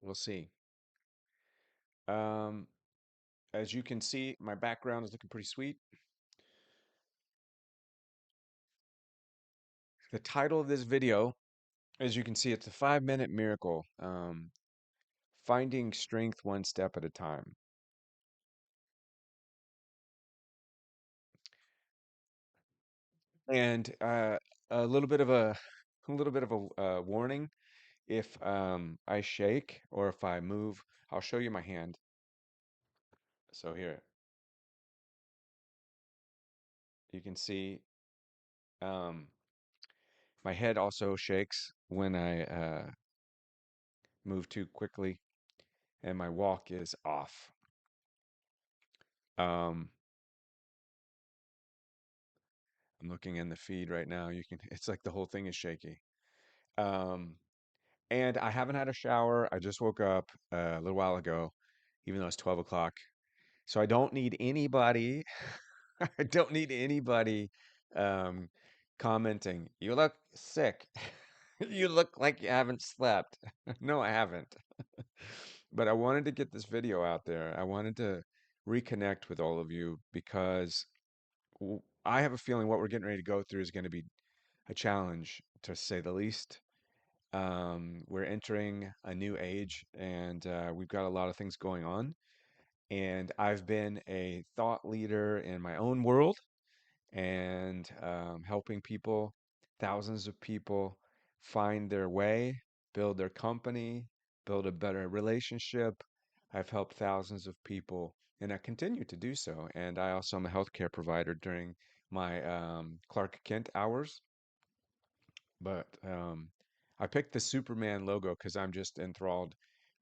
We'll see. Um, as you can see, my background is looking pretty sweet. The title of this video, as you can see, it's a 5 minute miracle. Finding strength one step at a time. And a little bit of a little bit of a warning. If I shake or if I move, I'll show you my hand. So here, you can see um, my head also shakes when I move too quickly, and my walk is off. Um, I'm looking in the feed right now. You can, it's like the whole thing is shaky. Um, and I haven't had a shower. I just woke up a little while ago, even though it's 12 o'clock. So I don't need anybody. I don't need anybody um, commenting. You look sick. You look like you haven't slept. No, I haven't. But I wanted to get this video out there. I wanted to reconnect with all of you because I have a feeling what we're getting ready to go through is going to be a challenge, to say the least. We're entering a new age, and we've got a lot of things going on. And I've been a thought leader in my own world and helping people, thousands of people, find their way, build their company, build a better relationship. I've helped thousands of people, and I continue to do so. And I also am a healthcare provider during my Clark Kent hours. But I picked the Superman logo because I'm just enthralled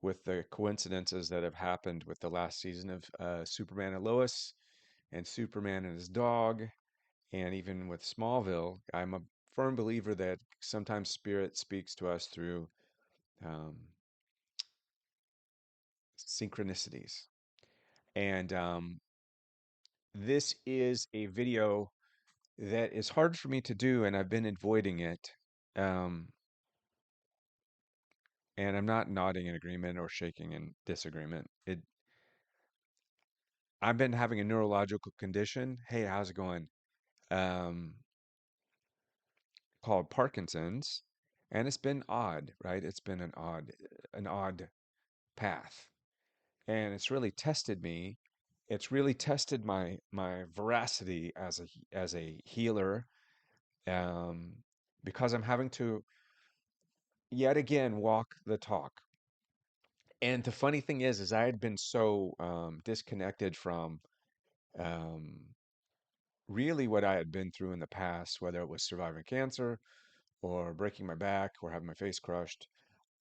with the coincidences that have happened with the last season of Superman and Lois and Superman and his dog and even with Smallville. I'm a firm believer that sometimes spirit speaks to us through um, synchronicities. And this is a video that is hard for me to do, and I've been avoiding it. Um, and I'm not nodding in agreement or shaking in disagreement. I've been having a neurological condition. Hey, how's it going? Um, Called Parkinson's, and it's been odd, right? It's been an odd path. And it's really tested me. It's really tested my veracity as a healer, um, because I'm having to yet again walk the talk. And the funny thing is I had been so disconnected from um, really what I had been through in the past, whether it was surviving cancer or breaking my back or having my face crushed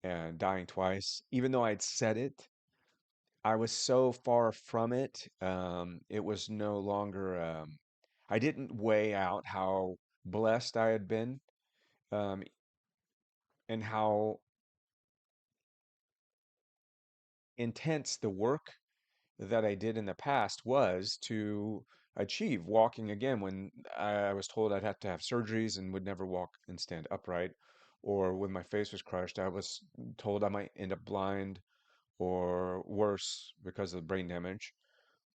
and dying twice. Even though I'd said it, I was so far from it. It was no longer, I didn't weigh out how blessed I had been, um, and how intense the work that I did in the past was to achieve walking again when I was told I'd have to have surgeries and would never walk and stand upright. Or when my face was crushed, I was told I might end up blind or worse because of the brain damage,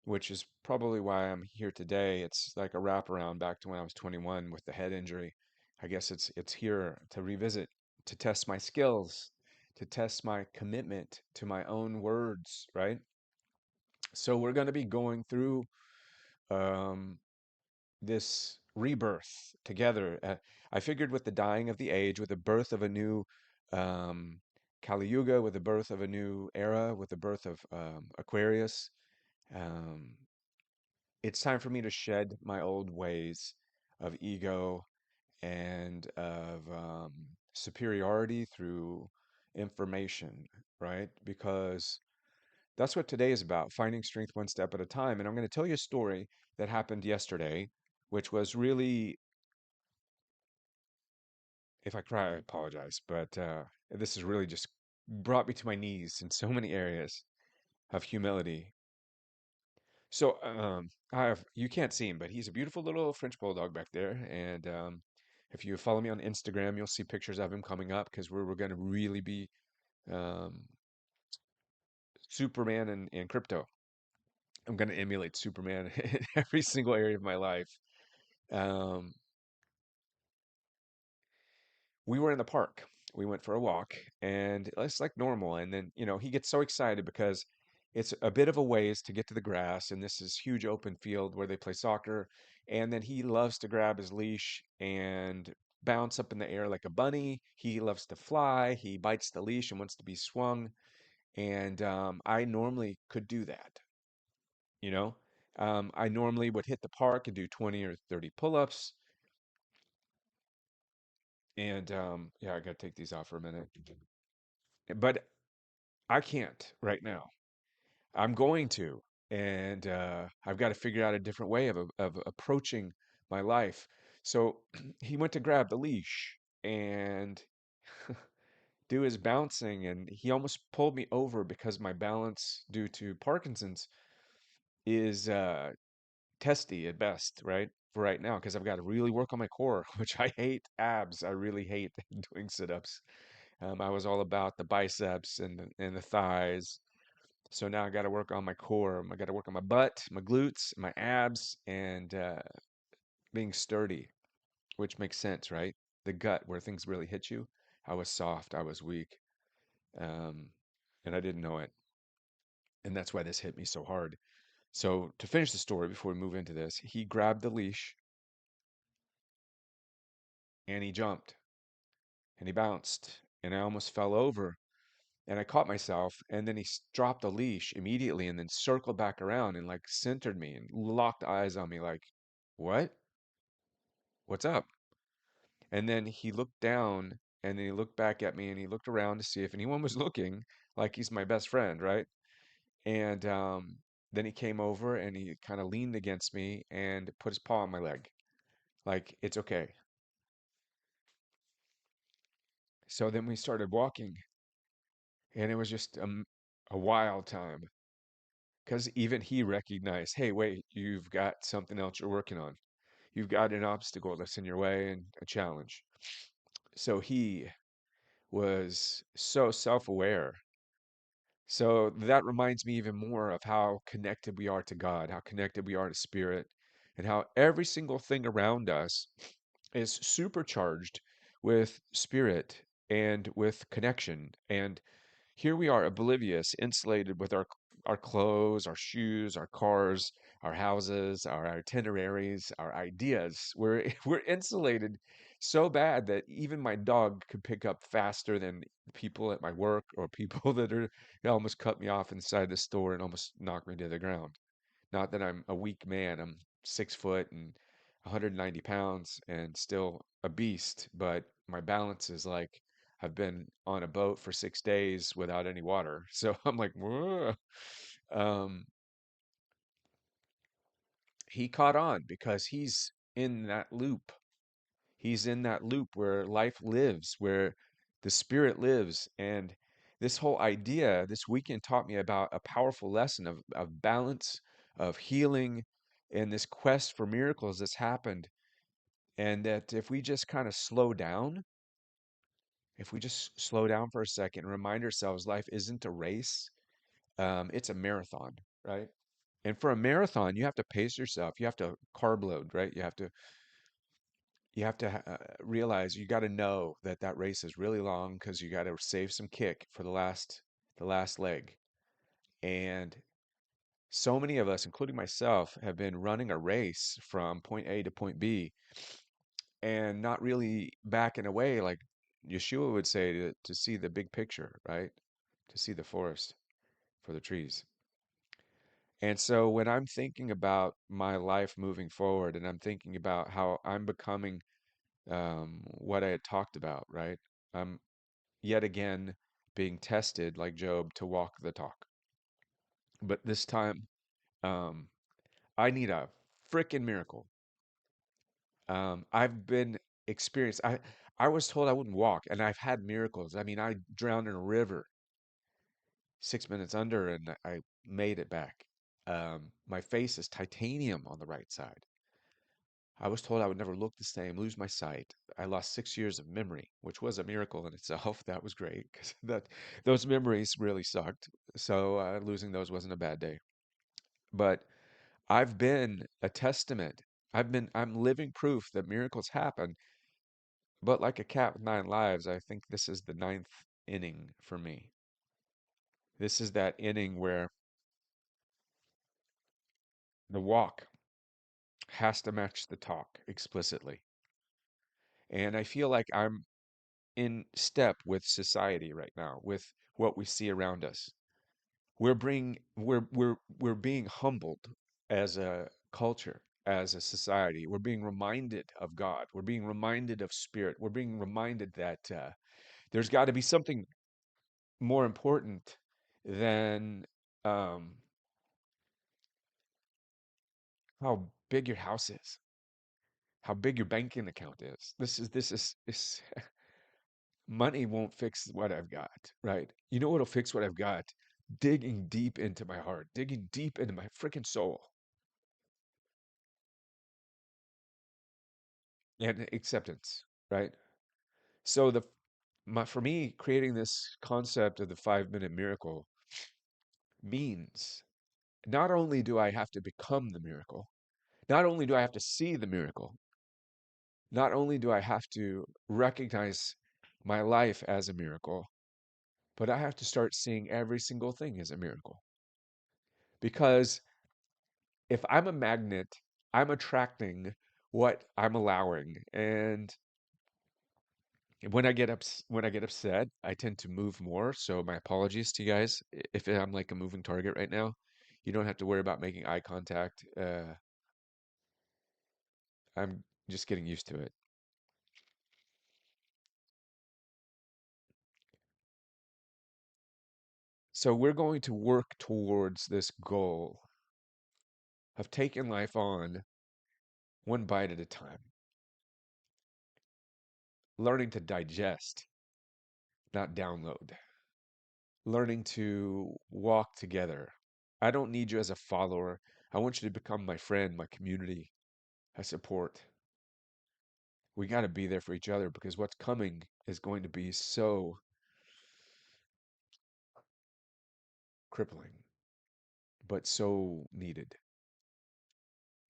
which is probably why I'm here today. It's like a wraparound back to when I was 21 with the head injury. I guess it's here to revisit, to test my skills, to test my commitment to my own words, right? So we're going to be going through um, this rebirth together. I figured with the dying of the age, with the birth of a new um, Kali Yuga, with the birth of a new era, with the birth of Aquarius, um, it's time for me to shed my old ways of ego and of superiority through information, right? Because that's what today is about, finding strength one step at a time. And I'm going to tell you a story that happened yesterday, which was really, if I cry, I apologize, but this has really just brought me to my knees in so many areas of humility. So, you can't see him, but he's a beautiful little French bulldog back there. And if you follow me on Instagram, you'll see pictures of him coming up because we're going to really be um, Superman and crypto. I'm going to emulate Superman in every single area of my life. Um, we were in the park. We went for a walk, and it's like normal. And then, he gets so excited because it's a bit of a ways to get to the grass, and this is huge open field where they play soccer. And then he loves to grab his leash and bounce up in the air like a bunny. He loves to fly. He bites the leash and wants to be swung. And I normally could do that, you know. I normally would hit the park and do 20 or 30 pull-ups. And yeah, I gotta take these off for a minute. But I can't right now. I'm going to, and I've got to figure out a different way of approaching my life. So he went to grab the leash and do his bouncing, and he almost pulled me over because my balance, due to Parkinson's, is testy at best, right? For right now, because I've got to really work on my core, which I hate abs. I really hate doing sit-ups. I was all about the biceps and the thighs. So now I got to work on my core. I got to work on my butt, my glutes, my abs, and being sturdy, which makes sense, right? The gut, where things really hit you. I was soft. I was weak, um, and I didn't know it. And that's why this hit me so hard. So to finish the story before we move into this, he grabbed the leash and he jumped and he bounced, and I almost fell over. And I caught myself, and then dropped the leash immediately and then circled back around and like centered me and locked eyes on me like, "What? What's up?" And then he looked down and then he looked back at me and he looked around to see if anyone was looking, like he's my best friend, right? And then he came over and he kind of leaned against me and put his paw on my leg, like, "It's okay." So then we started walking, and it was just a wild time. Because even he recognized, hey, wait, you've got something else you're working on. You've got an obstacle that's in your way and a challenge. So he was so self aware. So that reminds me even more of how connected we are to God, how connected we are to Spirit, and how every single thing around us is supercharged with Spirit and with connection. And here we are, oblivious, insulated with our clothes, our shoes, our cars, our houses, our itineraries, our ideas. We're we're insulated so bad that even my dog could pick up faster than people at my work or people that are almost cut me off inside the store and almost knock me to the ground. Not that I'm a weak man. I'm 6 foot and 190 pounds and still a beast, but my balance is like I've been on a boat for 6 days without any water. So I'm like, "Whoa." Um, he caught on because he's in that loop. He's in that loop where life lives, where the spirit lives. And this whole idea this weekend taught me about a powerful lesson of balance, of healing, and this quest for miracles that's happened. And that if we just kind of slow down, if we just slow down for a second and remind ourselves life isn't a race, it's a marathon, right? And for a marathon, you have to pace yourself. You have to carb load, right? You have to realize you got to know that that race is really long because you got to save some kick for the last leg. And so many of us, including myself, have been running a race from point A to point B and not really backing away, like Yeshua would say, to see the big picture, right? To see the forest for the trees. And so when I'm thinking about my life moving forward and I'm thinking about how I'm becoming what I had talked about, right? I'm yet again being tested like Job to walk the talk. But this time, um, I need a freaking miracle. I've been experienced. I was told I wouldn't walk, and I've had miracles. I mean, I drowned in a river 6 minutes under, and I made it back. My face is titanium on the right side. I was told I would never look the same, lose my sight. I lost 6 years of memory, which was a miracle in itself. That was great because those memories really sucked. So losing those wasn't a bad day. But I've been a testament. I'm living proof that miracles happen. But like a cat with 9 lives, I think this is the ninth inning for me. This is that inning where the walk has to match the talk explicitly. And I feel like I'm in step with society right now, with what we see around us. We're being humbled as a culture, as a society. We're being reminded of God. We're being reminded of spirit. We're being reminded that there's got to be something more important than um, how big your house is, how big your banking account is. This money won't fix what I've got, right? You know what'll fix what I've got? Digging deep into my heart, digging deep into my freaking soul, and acceptance, right? So for me, creating this concept of the 5 minute miracle means not only do I have to become the miracle, not only do I have to see the miracle, not only do I have to recognize my life as a miracle, but I have to start seeing every single thing as a miracle. Because if I'm a magnet, I'm attracting what I'm allowing. And when I get upset, I tend to move more. So my apologies to you guys if I'm like a moving target right now. You don't have to worry about making eye contact. I'm just getting used to it. So we're going to work towards this goal of taking life on one bite at a time, learning to digest, not download, learning to walk together. I don't need you as a follower. I want you to become my friend, my community, my support. We got to be there for each other because what's coming is going to be so crippling, but so needed.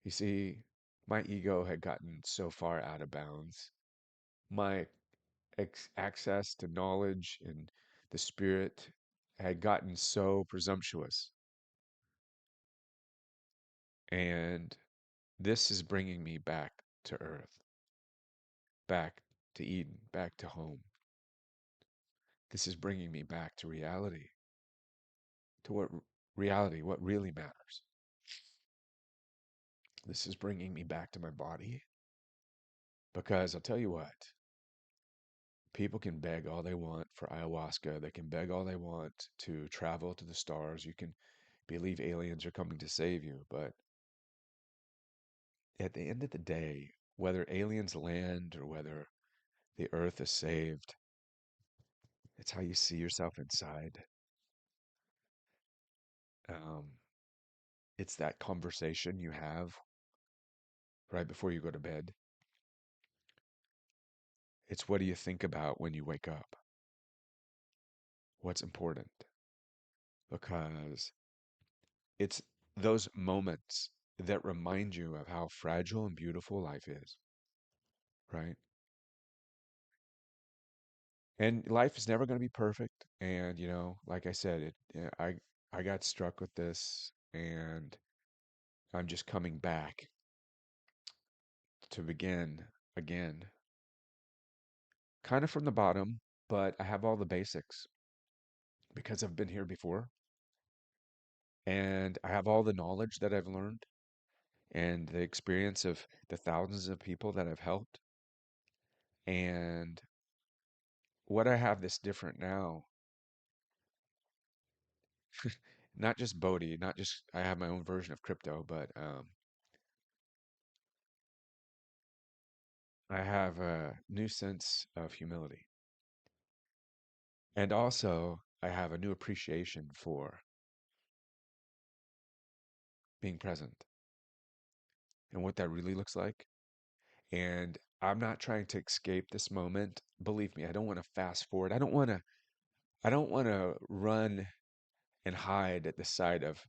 You see, my ego had gotten so far out of bounds. My access to knowledge and the spirit had gotten so presumptuous. And this is bringing me back to earth, back to Eden, back to home. This is bringing me back to reality, to reality, what really matters. This is bringing me back to my body because I'll tell you what, people can beg all they want for ayahuasca. They can beg all they want to travel to the stars. You can believe aliens are coming to save you. But at the end of the day, whether aliens land or whether the earth is saved, it's how you see yourself inside. Um, it's that conversation you have right before you go to bed. It's what do you think about when you wake up? What's important? Because it's those moments that remind you of how fragile and beautiful life is, right? And life is never going to be perfect. And like I said, I got struck with this, and I'm just coming back to begin again, kind of from the bottom, but I have all the basics because I've been here before, and I have all the knowledge that I've learned and the experience of the thousands of people that I've helped. And what I have that's different now, not just Bodhi, not just I have my own version of crypto, but I have a new sense of humility. And also, I have a new appreciation for being present and what that really looks like. And I'm not trying to escape this moment. Believe me, I don't want to fast forward. I don't want to run and hide at the sight of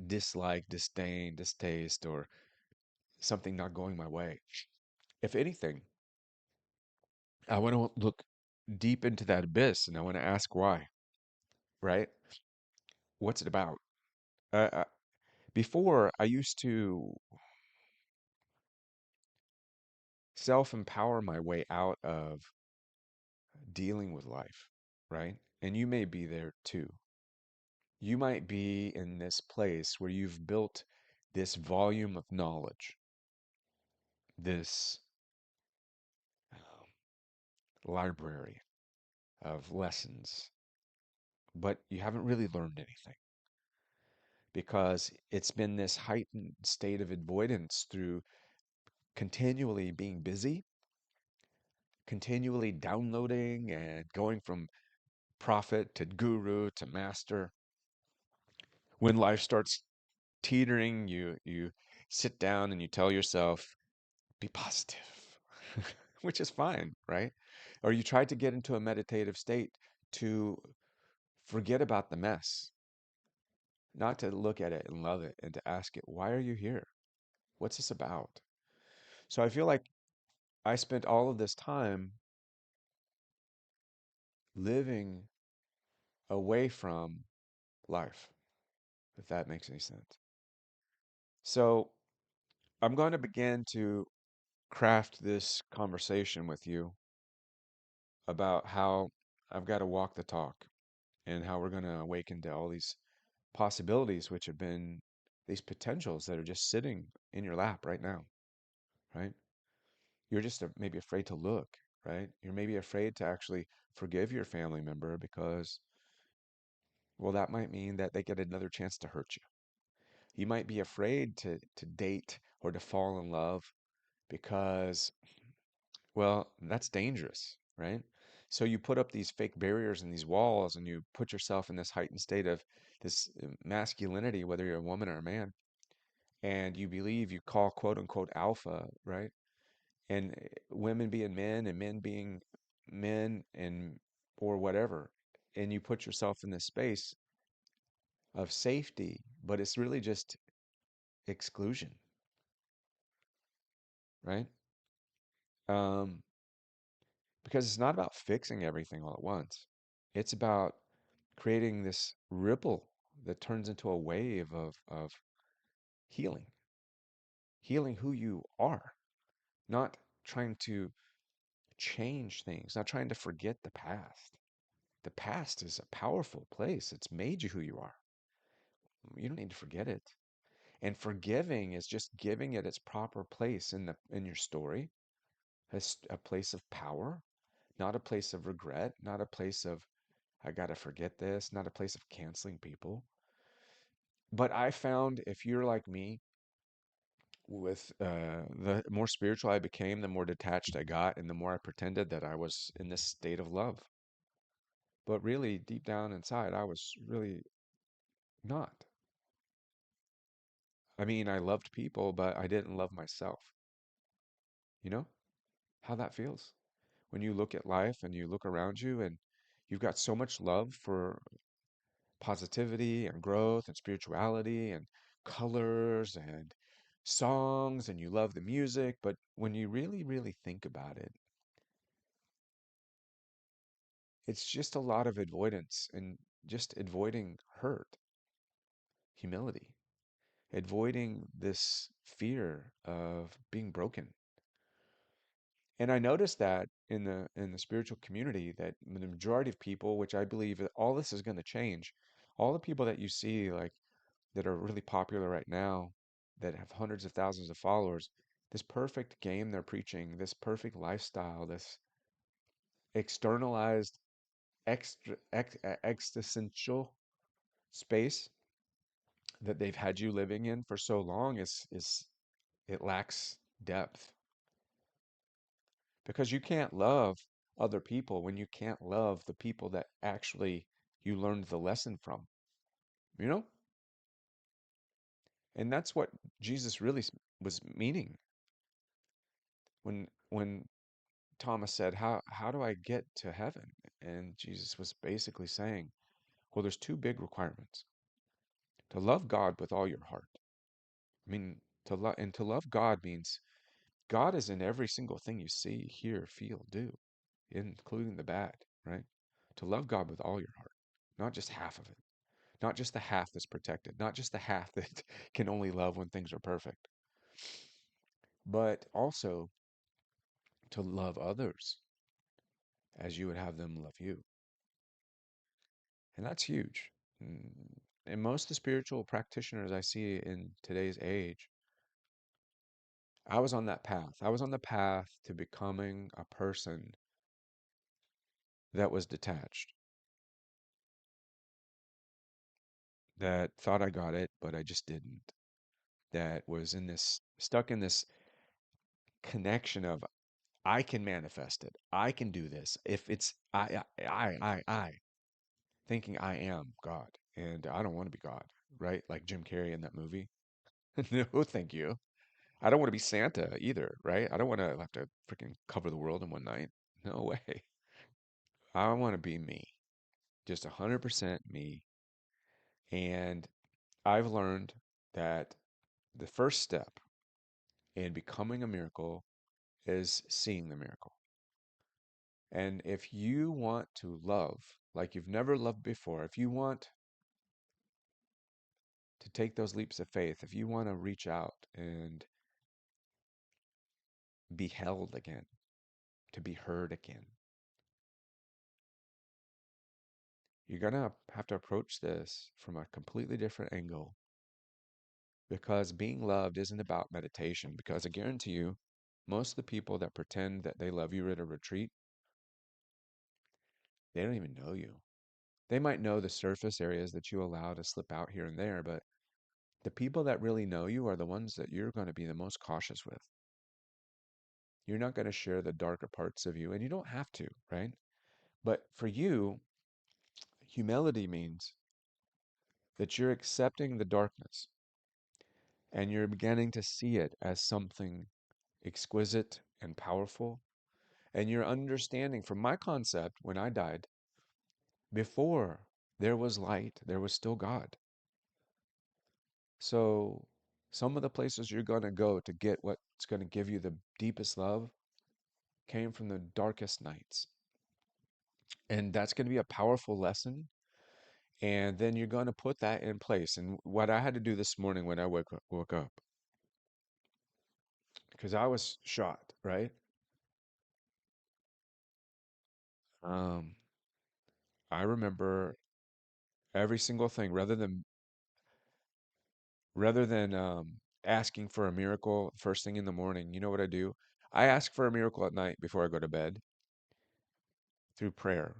dislike, disdain, distaste, or something not going my way. If anything, I want to look deep into that abyss and I want to ask why, right? What's it about? Before, I used to self empower my way out of dealing with life, right? And you may be there too. You might be in this place where you've built this volume of knowledge, this library of lessons, but you haven't really learned anything because it's been this heightened state of avoidance through continually being busy, continually downloading and going from prophet to guru to master. When life starts teetering, you sit down and you tell yourself, be positive, which is fine, right? Or you try to get into a meditative state to forget about the mess, not to look at it and love it and to ask it, why are you here? What's this about? So I feel like I spent all of this time living away from life, if that makes any sense. So I'm going to begin to craft this conversation with you about how I've got to walk the talk and how we're going to awaken to all these possibilities, which have been these potentials that are just sitting in your lap right now, right? You're just maybe afraid to look, right? You're maybe afraid to actually forgive your family member because, well, that might mean that they get another chance to hurt you. You might be afraid to date or to fall in love because, well, that's dangerous, right? So you put up these fake barriers and these walls and you put yourself in this heightened state of this masculinity, whether you're a woman or a man, and you believe you call quote unquote alpha, right? And women being men and men being men and or whatever. And you put yourself in this space of safety, but it's really just exclusion, right? Um, because it's not about fixing everything all at once. It's about creating this ripple that turns into a wave of healing, healing who you are, not trying to change things, not trying to forget the past. The past is a powerful place. It's made you who you are. You don't need to forget it. And forgiving is just giving it its proper place in your story, a place of power, not a place of regret, not a place of I got to forget this, not a place of canceling people. But I found if you're like me, with the more spiritual I became, the more detached I got, and the more I pretended that I was in this state of love. But really, deep down inside, I was really not. I mean, I loved people, but I didn't love myself. You know how that feels? When you look at life and you look around you and you've got so much love for positivity and growth and spirituality and colors and songs and you love the music, but when you really, really think about it, it's just a lot of avoidance and just avoiding hurt, humility, avoiding this fear of being broken. And I noticed that in the spiritual community that the majority of people, which I believe that all this is going to change, all the people that you see like that are really popular right now, that have hundreds of thousands of followers, this perfect game they're preaching, this perfect lifestyle, this externalized existential space that they've had you living in for so long is it lacks depth because you can't love other people when you can't love the people that actually you learned the lesson from, you know? And that's what Jesus really was meaning. When Thomas said, how do I get to heaven? And Jesus was basically saying, well, there's two big requirements. To love God with all your heart. I mean, to love God means God is in every single thing you see, hear, feel, do, including the bad, right? To love God with all your heart, not just half of it, not just the half that's protected, not just the half that can only love when things are perfect, but also to love others as you would have them love you. And that's huge. And most of the spiritual practitioners I see in today's age, I was on that path. I was on the path to becoming a person that was detached, that thought I got it, but I just didn't. That was in this, stuck in this connection of I can manifest it. I can do this. If it's thinking I am God, and I don't want to be God, right? Like Jim Carrey in that movie. No, thank you. I don't want to be Santa either, right? I don't want to have to freaking cover the world in one night. No way. I want to be me, just 100% me. And I've learned that the first step in becoming a miracle is seeing the miracle. And if you want to love like you've never loved before, if you want to take those leaps of faith, if you want to reach out and be held again, to be heard again, you're going to have to approach this from a completely different angle because being loved isn't about meditation. Because I guarantee you, most of the people that pretend that they love you at a retreat, they don't even know you. They might know the surface areas that you allow to slip out here and there, but the people that really know you are the ones that you're going to be the most cautious with. You're not going to share the darker parts of you, and you don't have to, right? But for you, humility means that you're accepting the darkness and you're beginning to see it as something exquisite and powerful. And you're understanding from my concept when I died, before there was light, there was still God. So some of the places you're going to go to get what's going to give you the deepest love came from the darkest nights. And that's going to be a powerful lesson. And then you're going to put that in place. And what I had to do this morning when I woke up, because I was shocked, right? Um, I remember every single thing rather than asking for a miracle first thing in the morning. You know what I do? I ask for a miracle at night before I go to bed through prayer.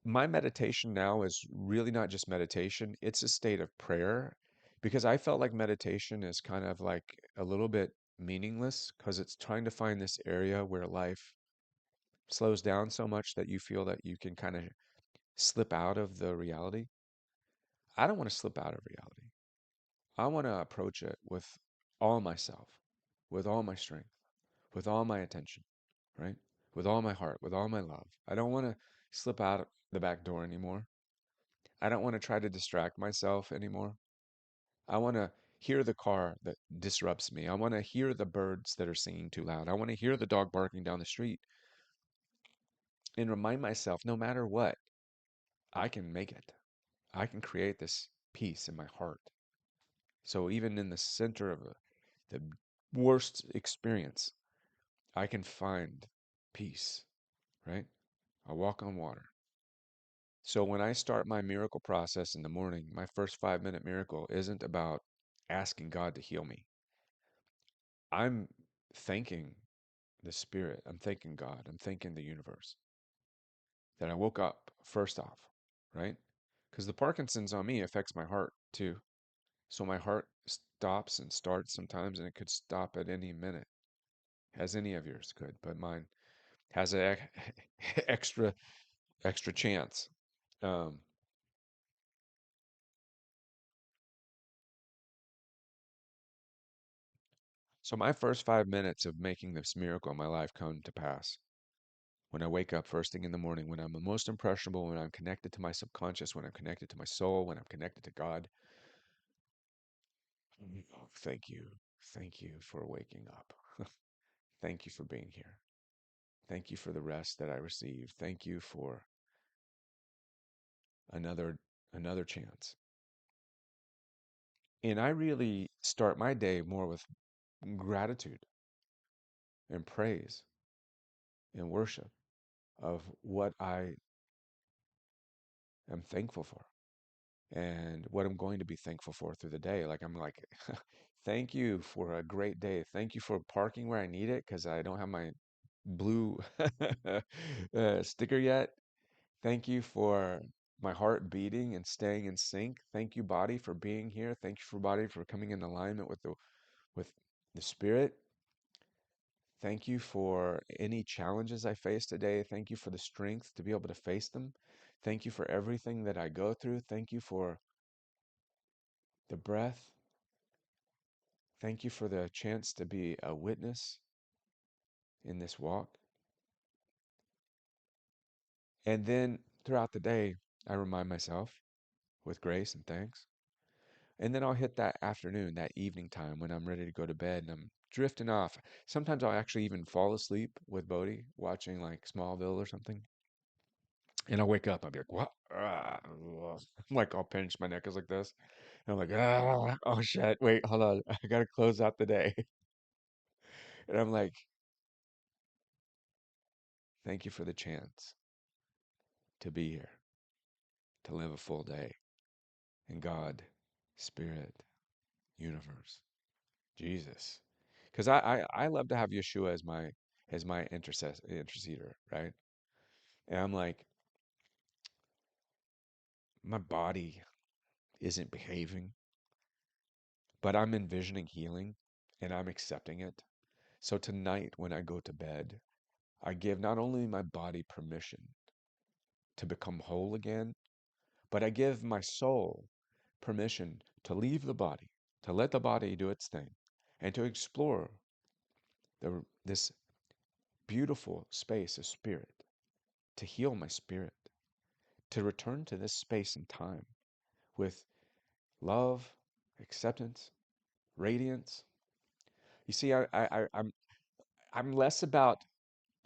My meditation now is really not just meditation, it's a state of prayer because I felt like meditation is kind of like a little bit meaningless because it's trying to find this area where life slows down so much that you feel that you can kind of slip out of the reality. I don't want to slip out of reality. I want to approach it with all myself, with all my strength, with all my attention, right? With all my heart, with all my love. I don't want to slip out the back door anymore. I don't want to try to distract myself anymore. I want to hear the car that disrupts me. I want to hear the birds that are singing too loud. I want to hear the dog barking down the street and remind myself no matter what, I can make it. I can create this peace in my heart. So even in the center of the worst experience, I can find peace, right? I walk on water. So when I start my miracle process in the morning, my first 5-minute miracle isn't about asking God to heal me. I'm thanking the Spirit. I'm thanking God. I'm thanking the universe that I woke up first off, right? Because the Parkinson's on me affects my heart too. So my heart stops and starts sometimes, and it could stop at any minute, as any of yours could, but mine has an extra chance. Um, So my first 5 minutes of making this miracle in my life come to pass when I wake up first thing in the morning, when I'm the most impressionable, when I'm connected to my subconscious, when I'm connected to my soul, when I'm connected to God. Oh, thank you. Thank you for waking up. Thank you for being here. Thank you for the rest that I received. Thank you for another another chance. And I really start my day more with gratitude and praise and worship of what I am thankful for and what I'm going to be thankful for through the day. Like I'm like, thank you for a great day. Thank you for parking where I need it because I don't have my blue sticker yet. Thank you for my heart beating and staying in sync. Thank you, body, for being here. Thank you for body for coming in alignment with the spirit. Thank you for any challenges I face today. Thank you for the strength to be able to face them. Thank you for everything that I go through. Thank you for the breath. Thank you for the chance to be a witness in this walk. And then throughout the day, I remind myself with grace and thanks. And then I'll hit that afternoon, that evening time when I'm ready to go to bed and I'm drifting off. Sometimes I'll actually even fall asleep with Bodhi watching like Smallville or something. And I'll wake up, I'll be like, what? I'm like, I'll pinch my neck is like this. And I'm like, oh shit, wait, hold on. I gotta close out the day. And I'm like, thank you for the chance to be here, to live a full day in God, Spirit, Universe, Jesus. Because I love to have Yeshua as my interceder, right? And I'm like, my body isn't behaving, but I'm envisioning healing and I'm accepting it. So tonight when I go to bed, I give not only my body permission to become whole again, but I give my soul permission to leave the body, to let the body do its thing, and to explore this beautiful space of spirit, to heal my spirit, to return to this space and time with love, acceptance, radiance. You see, I'm less about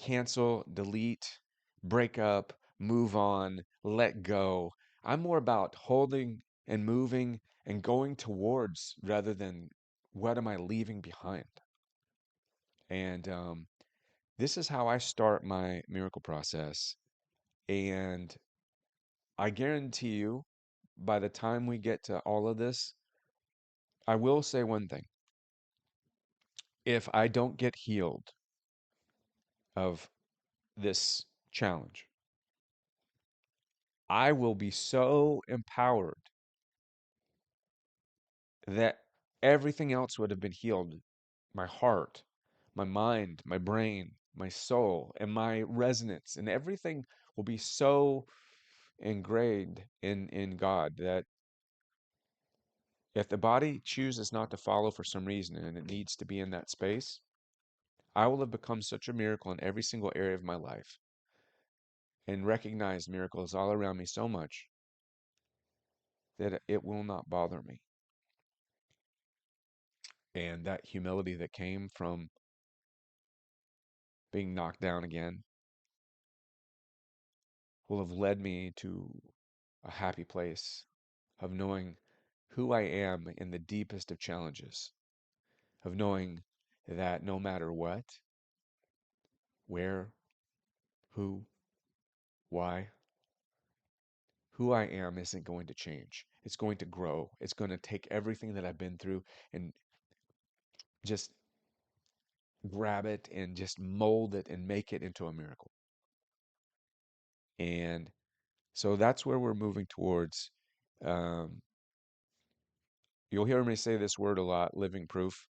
cancel, delete, break up, move on, let go. I'm more about holding and moving and going towards rather than what am I leaving behind. And this is how I start my miracle process. And I guarantee you, by the time we get to all of this, I will say one thing. If I don't get healed of this challenge, I will be so empowered that everything else would have been healed. My heart, my mind, my brain, my soul, and my resonance, and everything will be so ingrained in God that if the body chooses not to follow for some reason and it needs to be in that space, I will have become such a miracle in every single area of my life and recognize miracles all around me so much that it will not bother me. And that humility that came from being knocked down again will have led me to a happy place of knowing who I am in the deepest of challenges, of knowing that no matter what, where, who, why, who I am isn't going to change. It's going to grow. It's going to take everything that I've been through and just grab it and just mold it and make it into a miracle. And so that's where we're moving towards. Um, you'll hear me say this word a lot, living proof.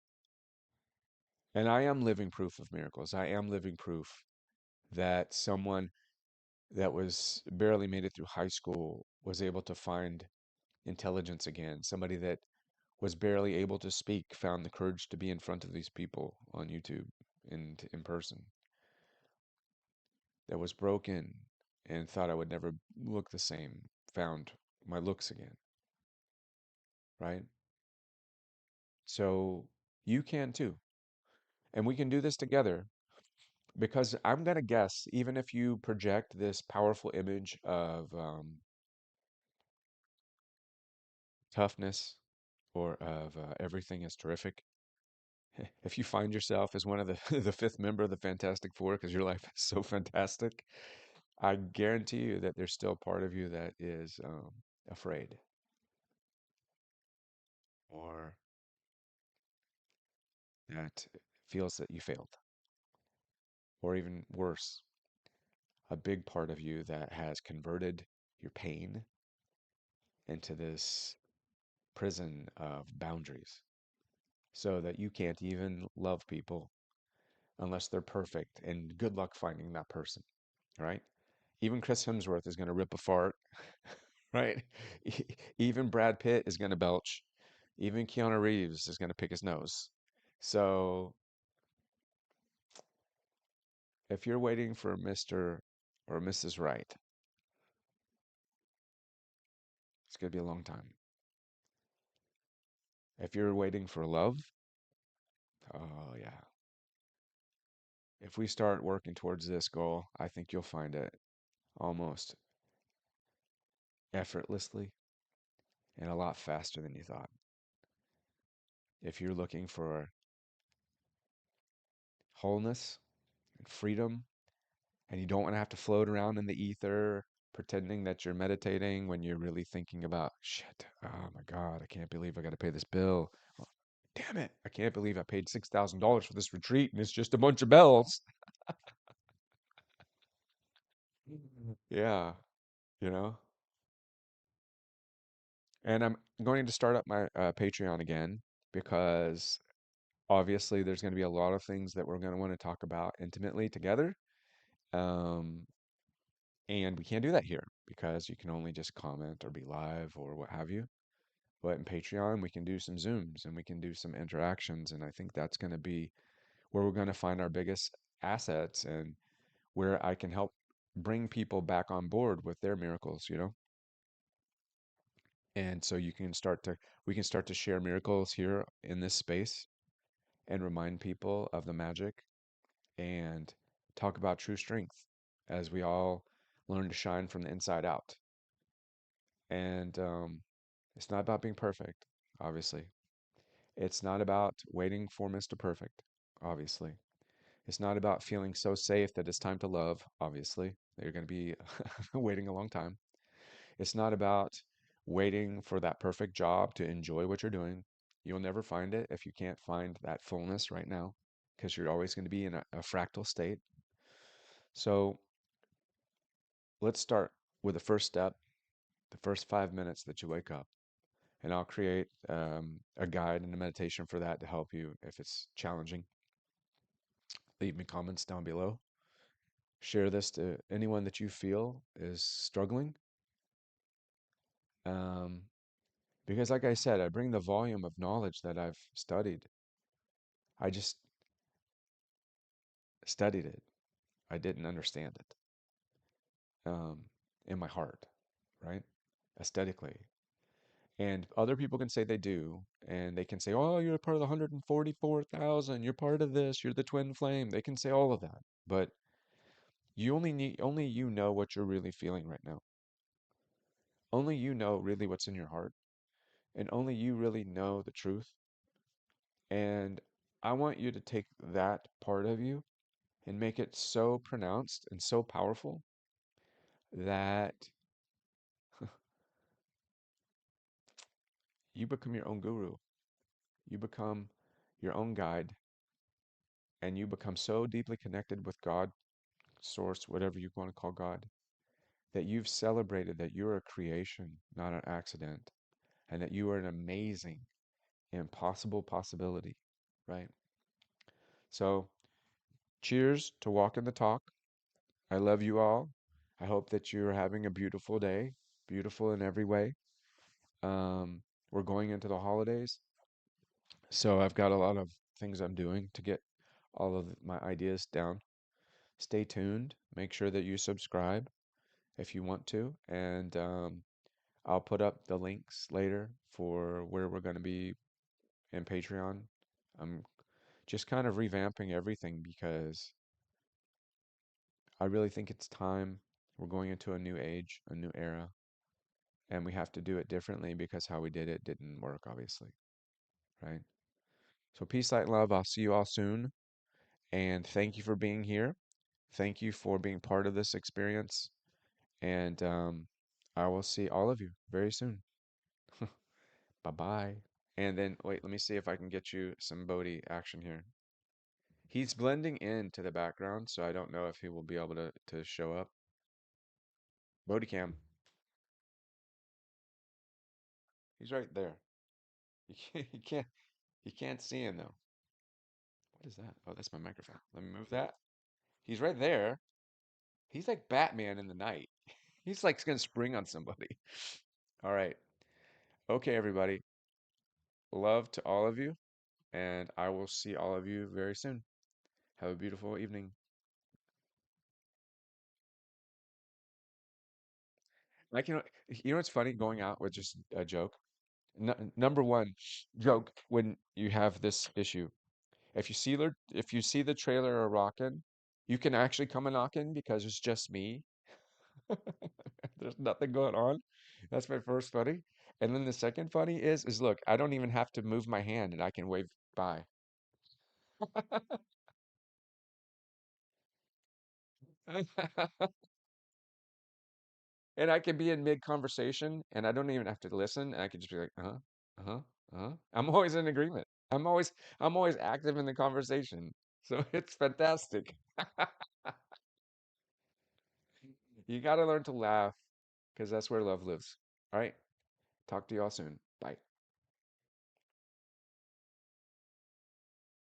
And I am living proof of miracles. I am living proof that someone that was barely made it through high school was able to find intelligence again. Somebody that was barely able to speak found the courage to be in front of these people on YouTube and in person, that was broken and thought I would never look the same, found my looks again, right? So you can too. And we can do this together because I'm going to guess, even if you project this powerful image of toughness or of everything is terrific, if you find yourself as one of the the fifth member of the Fantastic Four because your life is so fantastic, I guarantee you that there's still part of you that is afraid or that feels that you failed, or even worse, a big part of you that has converted your pain into this prison of boundaries so that you can't even love people unless they're perfect, and good luck finding that person, right? Even Chris Hemsworth is going to rip a fart, right? Even Brad Pitt is going to belch. Even Keanu Reeves is going to pick his nose. So if you're waiting for Mr. or Mrs. Right, it's going to be a long time. If you're waiting for love, oh yeah. If we start working towards this goal, I think you'll find it almost effortlessly and a lot faster than you thought. If you're looking for wholeness and freedom, and you don't want to have to float around in the ether pretending that you're meditating when you're really thinking about shit, oh my God, I can't believe I got to pay this bill. Damn it, I can't believe I paid $6,000 for this retreat and it's just a bunch of bells. Yeah, you know? And I'm going to start up my Patreon again because obviously there's going to be a lot of things that we're going to want to talk about intimately together. Um, and we can't do that here because you can only just comment or be live or what have you. But in Patreon, we can do some Zooms and we can do some interactions. And I think that's going to be where we're going to find our biggest assets and where I can help bring people back on board with their miracles, you know? And so we can start to share miracles here in this space and remind people of the magic and talk about true strength as we all learn to shine from the inside out. And it's not about being perfect, obviously. It's not about waiting for Mr. Perfect, obviously. It's not about feeling so safe that it's time to love, obviously. You're going to be waiting a long time. It's not about waiting for that perfect job to enjoy what you're doing. You'll never find it if you can't find that fullness right now, because you're always going to be in a fractal state. So let's start with the first step, the first 5 minutes that you wake up. And I'll create a guide and a meditation for that to help you if it's challenging. Leave me comments down below. Share this to anyone that you feel is struggling. Um, because, like I said, I bring the volume of knowledge that I've studied. I just studied it. I didn't understand it um, in my heart, right? Aesthetically. And other people can say they do, and they can say, "Oh, you're part of the 144,000. You're part of this. You're the twin flame." They can say all of that, but only you know what you're really feeling right now. Only you know really what's in your heart, and only you really know the truth. And I want you to take that part of you and make it so pronounced and so powerful that you become your own guru. You become your own guide, and you become so deeply connected with God, source, whatever you want to call God, that you've celebrated that you're a creation, not an accident, and that you are an amazing, impossible possibility, right? So, cheers to walking the talk. I love you all. I hope that you're having a beautiful day, beautiful in every way. Um, we're going into the holidays. So I've got a lot of things I'm doing to get all of my ideas down. Stay tuned. Make sure that you subscribe if you want to, and I'll put up the links later for where we're going to be in Patreon. I'm just kind of revamping everything because I really think it's time. We're going into a new age, a new era, and we have to do it differently because how we did it didn't work, obviously, right? So peace, light, and love. I'll see you all soon, and thank you for being here. Thank you for being part of this experience, and I will see all of you very soon. Bye bye. And then, wait, let me see if I can get you some Bodhi action here. He's blending into the background, so I don't know if he will be able to show up. Bodhi cam. He's right there. You can't see him though. What is that? Oh, that's my microphone. Let me move that. He's right there. He's like Batman in the night. He's like gonna spring on somebody. All right. Okay, everybody. Love to all of you, and I will see all of you very soon. Have a beautiful evening. Like, you know what's funny going out with just a joke? Number one joke when you have this issue. If you see the trailer of Rockin', you can actually come a knockin' because it's just me. There's nothing going on. That's my first funny. And then the second funny is look, I don't even have to move my hand and I can wave bye. And I can be in mid conversation and I don't even have to listen. And I can just be like, uh-huh, uh-huh, uh-huh. I'm always in agreement. I'm always active in the conversation. So it's fantastic. You got to learn to laugh because that's where love lives. All right. Talk to y'all soon. Bye.